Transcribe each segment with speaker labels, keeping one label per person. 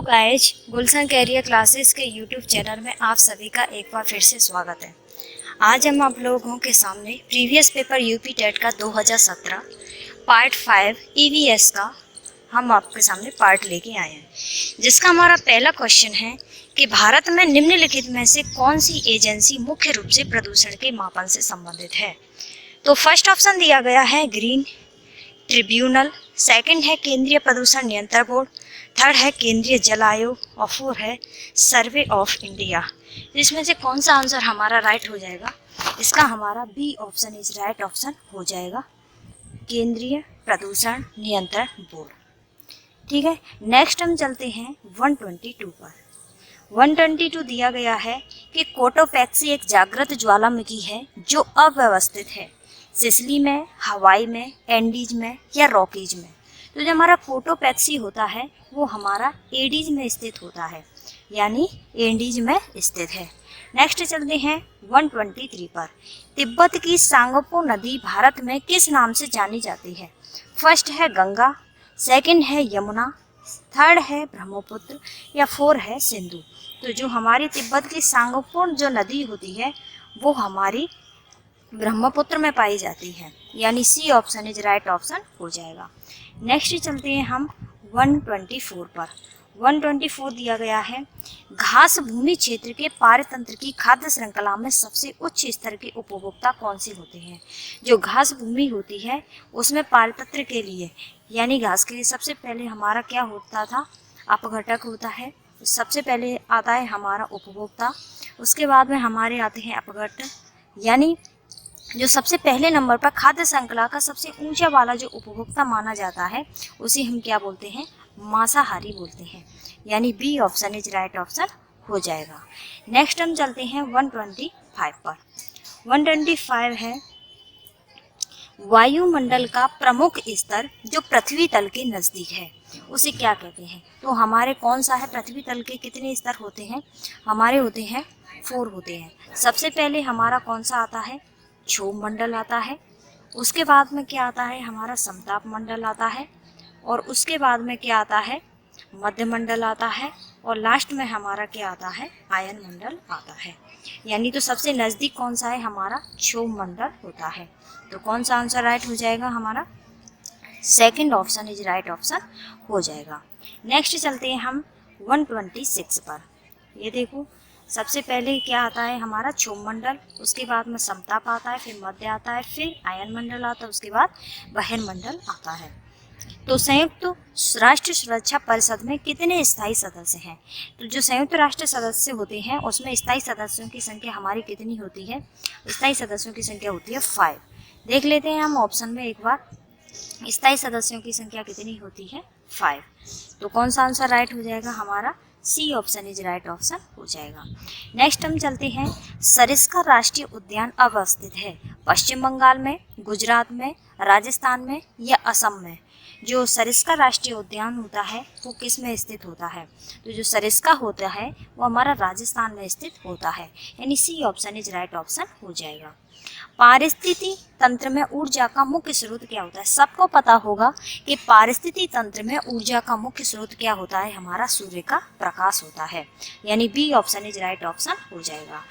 Speaker 1: Guys, गुलशन career classes के YouTube channel में आप सभी का एक बार फिर से स्वागत है। आज हम आप लोगों के सामने प्रीवियस पेपर यूपी टेट का 2017 पार्ट 5 ईवीएस का हम आपके सामने पार्ट लेके आए हैं, जिसका हमारा पहला क्वेश्चन है कि भारत में निम्नलिखित में से कौन सी एजेंसी मुख्य रूप से प्रदूषण के मापन से संबंधित है। तो फर्स्ट ऑप्शन दिया गया है ग्रीन ट्रिब्यूनल, सेकंड है केंद्रीय प्रदूषण नियंत्रण बोर्ड, थर्ड है केंद्रीय जल आयोग और फोर्थ है सर्वे ऑफ इंडिया। इसमें से कौन सा आंसर हमारा राइट हो जाएगा? इसका हमारा B option is right option हो जाएगा, केंद्रीय प्रदूषण नियंत्रण बोर्ड। ठीक है, नेक्स्ट हम चलते हैं 122 पर। 122 दिया गया है कि कोटोपैक्सी एक जागृत ज्वालामुखी है जो अव्यवस्थित है, सिसिली में, हवाई में, एंडीज में या रॉकीज में। तो जो हमारा कोटोपैक्सी होता है वो हमारा एडीज में स्थित होता है, यानी एंडीज में स्थित है। नेक्स्ट चलते हैं 123 पर। तिब्बत की सांगपो नदी भारत में किस नाम से जानी जाती है? फर्स्ट है गंगा, सेकंड है यमुना, थर्ड है ब्रह्मपुत्र या फोर्थ है सिंधु। तो जो हमारी तिब्बत की सांगपो जो नदी होती है वो हमारी ब्रह्मपुत्र में पाई जाती है, यानी C option is right option हो जाएगा। नेक्स्ट चलते हैं हम 124 पर। 124 दिया गया है, घास भूमि क्षेत्र के पारतंत्र की खाद्य श्रृंखला में सबसे उच्च स्तर के उपभोक्ता कौन से होते हैं? जो घास भूमि होती है उसमें पारतंत्र के लिए, यानी घास के लिए सबसे पहले हमारा क्या होता था? अपघटक होता है। सबसे पहले आता है हमारा उपभोक्ता, उसके बाद में हमारे आते हैं अपघटक, यानी जो सबसे पहले नंबर पर खाद्य श्रृंखला का सबसे ऊंचा वाला जो उपभोक्ता माना जाता है उसे हम क्या बोलते हैं? मांसाहारी बोलते हैं, यानी B option is right option हो जाएगा। नेक्स्ट हम चलते हैं 125 पर। 125 है, वायुमंडल का प्रमुख स्तर जो पृथ्वी तल के नजदीक है उसे क्या कहते हैं? तो हमारे कौन सा है? पृथ्वी तल के कितने स्तर होते हैं? हमारे होते हैं 4 होते हैं। सबसे पहले हमारा कौन सा आता है? क्षोभ मंडल आता है, उसके बाद में क्या आता है? हमारा समताप मंडल आता है, और उसके बाद में क्या आता है? मध्य मंडल आता है, और लास्ट में हमारा क्या आता है? आयन मंडल आता है। यानी तो सबसे नज़दीक कौन सा है? हमारा क्षोभ मंडल होता है। तो कौन सा आंसर राइट हो जाएगा? हमारा second option is right option हो जाएगा। नेक्स्ट चलते हैं हम 126 पर। ये देखो, सबसे पहले क्या आता है? हमारा क्षोभ मंडल, उसके बाद में समताप आता है, फिर मध्य आता है, फिर आयन मंडल आता है, उसके बाद बहिर्मंडल आता है। तो संयुक्त राष्ट्र सुरक्षा परिषद में कितने स्थायी सदस्य हैं? तो जो संयुक्त राष्ट्र सदस्य होते हैं उसमें स्थायी सदस्यों की संख्या हमारी कितनी होती है? स्थायी सदस्यों की संख्या होती है 5। देख लेते हैं हम ऑप्शन में एक बार, स्थायी सदस्यों की संख्या कितनी होती है? 5। तो कौन सा आंसर राइट हो जाएगा? हमारा C option is right option हो जाएगा। नेक्स्ट हम चलते हैं, सरिस्का राष्ट्रीय उद्यान अवस्थित है पश्चिम बंगाल में, गुजरात में, राजस्थान में या असम में? जो सरिस्का राष्ट्रीय उद्यान होता है वो किस में स्थित होता है? तो जो सरिस्का होता है वो हमारा राजस्थान में स्थित होता है, यानी C option is right option हो जाएगा। पारिस्थितिकी तंत्र में ऊर्जा का मुख्य स्रोत क्या होता है? सबको पता होगा कि पारिस्थितिकी तंत्र में ऊर्जा का मुख्य स्रोत क्या होता है? हमारा सूर्य का प्रकाश होता है, यानी B option is right option हो जाएगा।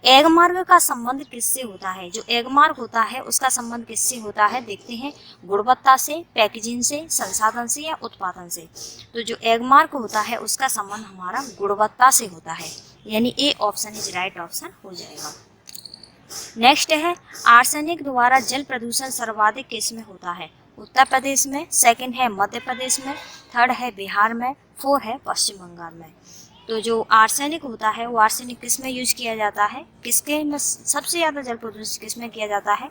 Speaker 1: एगमार्ग का संबंध किससे होता है? जो एगमार्ग होता है उसका संबंध किससे होता है? देखते हैं, गुणवत्ता से, पैकेजिंग से, संसाधन से या उत्पादन से? तो जो एगमार्ग होता है उसका संबंध हमारा गुणवत्ता से होता है, यानी A option is right option हो जाएगा। नेक्स्ट है, आर्सेनिक द्वारा जल प्रदूषण सर्वाधिक किस में होता है? उत्तर प्रदेश में, सेकंड है मध्य प्रदेश में, थर्ड है बिहार में, फोर्थ है पश्चिम बंगाल में। तो जो आर्सेनिक होता है वो आर्सेनिक किस में यूज किया जाता है? किसके में सबसे ज़्यादा जल प्रदूषण किस में किया जाता है?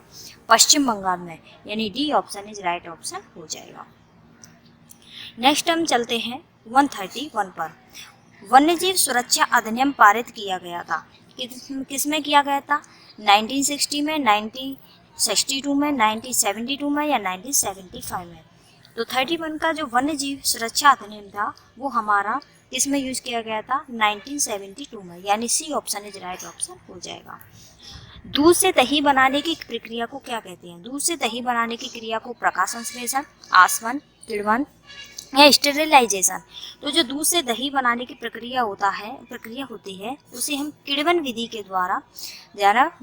Speaker 1: पश्चिम बंगाल में, यानी D option is right option हो जाएगा। नेक्स्ट हम चलते हैं 131 पर। वन्यजीव सुरक्षा अधिनियम पारित किया गया था, किस में किया गया था? 1960 में, 1962 में, 1972 में या 1975 में? तो 31 का जो वन्य जीव सुरक्षा अधिनियम था वो हमारा किसमें यूज किया गया था? 1972 में, यानी C option is right option हो जाएगा। दूध से दही बनाने की प्रक्रिया को क्या कहते हैं? दूध से दही बनाने की क्रिया को प्रकाश संश्लेषण, आसवन, किण्वन या स्टेरिलाइजेशन। तो जो दूध से दही बनाने की प्रक्रिया होती है उसे हम किण्वन विधि के द्वारा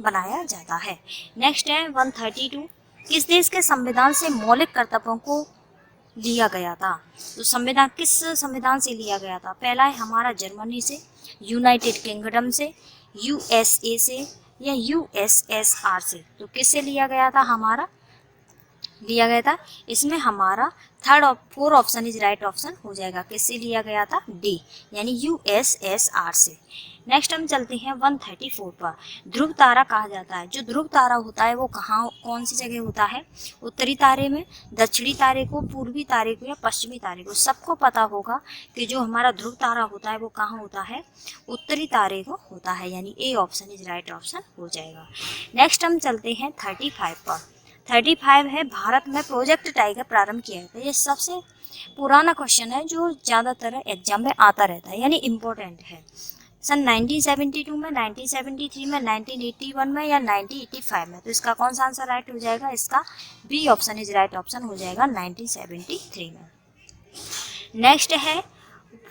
Speaker 1: बनाया जाता है। नेक्स्ट है 132, किस देश के संविधान से मौलिक कर्तव्यों को लिया गया था? तो संविधान किस संविधान से लिया गया था? पहला है हमारा जर्मनी से, यूनाइटेड किंगडम से, यूएसए से या यूएसएसआर से। तो किससे लिया गया था? इसमें हमारा four option is right option हो जाएगा। किससे लिया गया था? डी, यानी यूएसएसआर से। नेक्स्ट हम चलते हैं 134 पर। ध्रुव तारा कहा जाता है, जो ध्रुव तारा होता है वो कौन सी जगह होता है? उत्तरी तारे में, दक्षिणी तारे को, पूर्वी तारे को या पश्चिमी तारे को? सबको पता होगा कि जो हमारा ध्रुव तारा होता है वो कहाँ होता है? उत्तरी तारे को होता है, यानी A option is right option हो जाएगा। नेक्स्ट हम चलते हैं 35 पर। 35 है भारत में प्रोजेक्ट टाइगर प्रारंभ किया गया था। ये सबसे पुराना क्वेश्चन है जो ज़्यादातर एग्जाम में आता रहता है, यानी इम्पोर्टेंट है। सन 1972 में, 1973 में, 1981 में या 1985 में? तो इसका कौन सा आंसर राइट हो जाएगा? इसका B option is right option हो जाएगा, 1973 में। नेक्स्ट है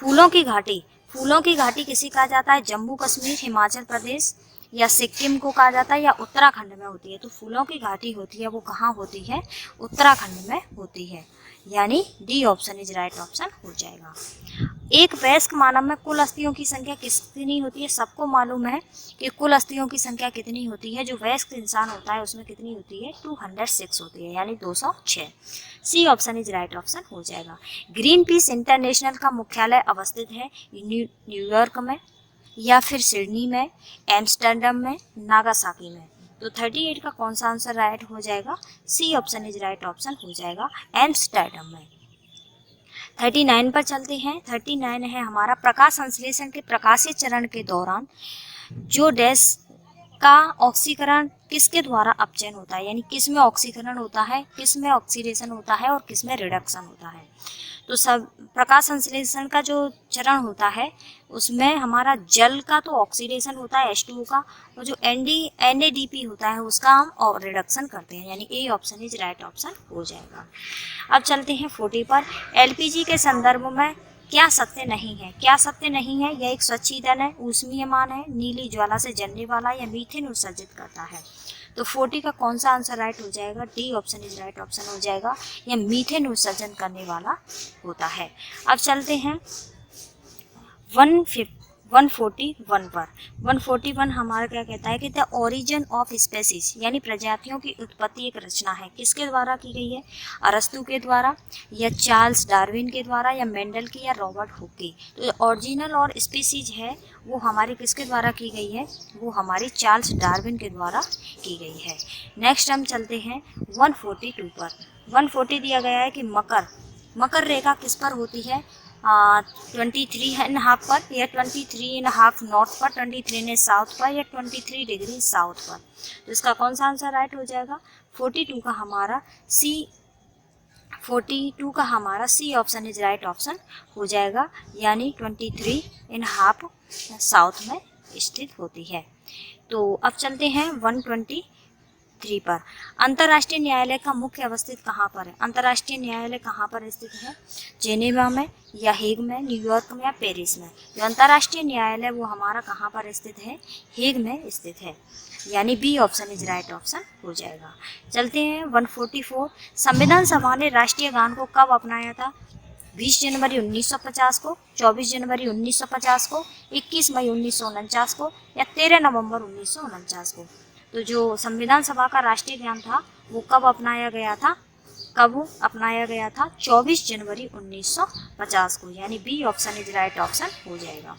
Speaker 1: फूलों की घाटी। फूलों की घाटी किसे कहा जाता है? जम्मू कश्मीर, हिमाचल प्रदेश या सिक्किम को कहा जाता है या उत्तराखंड में होती है? तो फूलों की घाटी होती है वो कहाँ होती है? उत्तराखंड में होती है, यानी D option is right option हो जाएगा। एक वयस्क मानव में कुल अस्थियों की संख्या कितनी होती है? सबको मालूम है कि कुल अस्थियों की संख्या कितनी होती है। जो वयस्क इंसान होता है उसमें कितनी होती है? 206 होती है, यानी 206। C option is right option हो जाएगा। ग्रीन पीस इंटरनेशनल का मुख्यालय अवस्थित है न्यूयॉर्क में या फिर सिडनी में, एम्स्टर्डम में, नागासाकी में? तो 38 का कौन सा आंसर राइट हो जाएगा? C option is right option हो जाएगा, एम्स्टर्डम में। 39 पर चलते हैं। 39 है हमारा प्रकाश संश्लेषण के प्रकाशीय चरण के दौरान जो डैश का ऑक्सीकरण किसके द्वारा अपचयन होता है, यानी किस में ऑक्सीकरण होता है, किस में ऑक्सीडेशन होता है और किस में रिडक्शन होता है? तो सब प्रकाश संश्लेषण का जो चरण होता है उसमें हमारा जल का तो ऑक्सीडेशन होता है H2O का, और जो NADP होता है उसका हम और रिडक्शन करते हैं, यानी A option is right option हो जाएगा। अब चलते हैं 40 पर। LPG के संदर्भ में क्या सत्य नहीं है? क्या सत्य नहीं है? यह एक स्वच्छ ईंधन है, ऊष्मीयमान है, नीली ज्वाला से जलने वाला या मीथेन उत्सर्जित करता है? तो 40 का कौन सा आंसर राइट हो जाएगा? D option is right option हो जाएगा, यह मीथेन उत्सर्जन करने वाला होता है। अब चलते हैं 141 पर। 141 हमारा क्या कहता है कि द ओरिजिन ऑफ स्पेसीज, यानी प्रजातियों की उत्पत्ति एक रचना है, किसके द्वारा की गई है? अरस्तु के द्वारा या चार्ल्स डार्विन के द्वारा या मेंडल की या रॉबर्ट हुक की? तो ओरिजिनल और स्पीसीज है वो हमारी किसके द्वारा की गई है? वो हमारी चार्ल्स डार्विन के द्वारा की गई है। नेक्स्ट हम चलते हैं 142 पर। 140 दिया गया है कि मकर रेखा किस पर होती है? 23.5 पर या 23.5 नॉर्थ पर, 23 साउथ पर या 23 डिग्री साउथ पर? तो इसका कौन सा आंसर राइट हो जाएगा? 42 का हमारा C option is right option हो जाएगा, यानी 23.5 साउथ में स्थित होती है। तो अब चलते हैं 123 पर। अंतर्राष्ट्रीय न्यायालय का मुख्य अवस्थित कहाँ पर है? अंतर्राष्ट्रीय न्यायालय कहाँ पर स्थित है? जेनेवा में या हेग में, न्यूयॉर्क में या पेरिस में? जो अंतर्राष्ट्रीय न्यायालय वो हमारा कहाँ पर स्थित है? हेग में स्थित है, यानी B option is right option हो जाएगा। चलते हैं 144। संविधान सभा ने राष्ट्रीय गान को कब अपनाया था? 20 जनवरी 1950 को, 24 जनवरी 1950 को, 21 मई 1949 को या 13 नवंबर 1949 को? तो जो संविधान सभा का राष्ट्रीय गान था वो कब अपनाया गया था? 24 जनवरी 1950 को, यानी B option is right option हो जाएगा।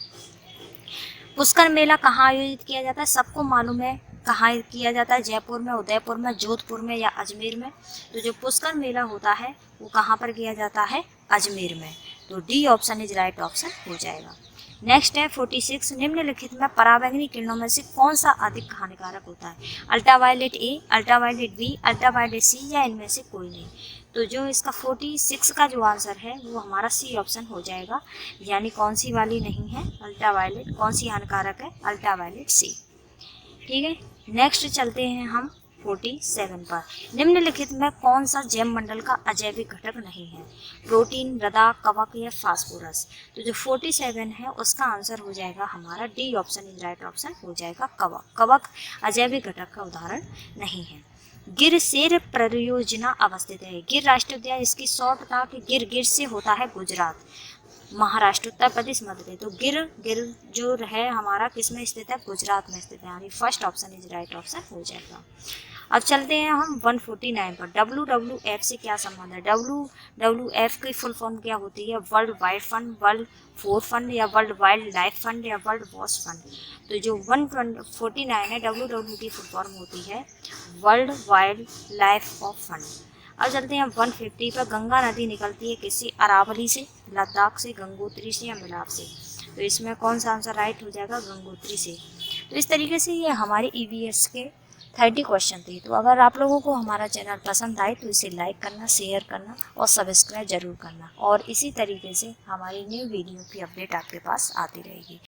Speaker 1: पुष्कर मेला कहाँ आयोजित किया जाता है? सबको मालूम है कहाँ किया जाता है, जयपुर में, उदयपुर में, जोधपुर में या अजमेर में? तो जो पुष्कर मेला होता है वो कहाँ पर किया जाता है? अजमेर में। तो D option is right option हो जाएगा। नेक्स्ट है 46। निम्नलिखित में पराबैंगनी किरणों में से कौन सा अधिक हानिकारक होता है? Ultraviolet A, ultraviolet B, ultraviolet C या इनमें से कोई नहीं? तो जो इसका 46 का जो आंसर है वो हमारा सी ऑप्शन हो जाएगा, यानी कौन सी वाली नहीं है? अल्ट्रावायलेट। कौन सी हानिकारक है? अल्ट्रावायलेट सी। ठीक है। नेक्स्ट चलते हैं हम 47 पर निम्नलिखित में कौन सा जैव मंडल का अजैविक घटक नहीं है? प्रोटीन, मृदा, कवक या फास्फोरस। तो जो 47 है उसका आंसर हो जाएगा हमारा D option is right option हो जाएगा कवक। कवक अजैविक घटक का उदाहरण नहीं है। गिर सेर परियोजना अवस्थित है। गिर राष्ट्रीय उद्यान, इसकी शॉर्ट था कि गिर से होता है गुजरात, महाराष्ट्र, उत्तर प्रदेश, मध्य प्रदेश। तो गिर जो है हमारा किस में स्थित है? गुजरात में स्थित है, यानी first option is right option हो जाएगा। अब चलते हैं हम 149 पर। WWF से क्या संबंध है? WWF की फुल फॉर्म क्या होती है? World wide fund, world food fund या वर्ल्ड वाइल्ड लाइफ फंड या वर्ल्ड वॉच फंड। तो जो 149 है WWF की फुल फॉर्म होती है world wild life of fund. अब चलते हैं 150 पर। गंगा नदी निकलती है किससे? अरावली से, लद्दाख से, गंगोत्री से या मिलाप से। तो इसमें कौन सा आंसर राइट हो जाएगा? गंगोत्री से। तो इस तरीके से ये हमारे EVS के 30 क्वेश्चन थे। तो अगर आप लोगों को हमारा चैनल पसंद आए तो इसे लाइक करना, शेयर करना और सब्सक्राइब जरूर करना, और इसी तरीके से हमारी न्यू वीडियो की अपडेट आपके पास आती रहेगी।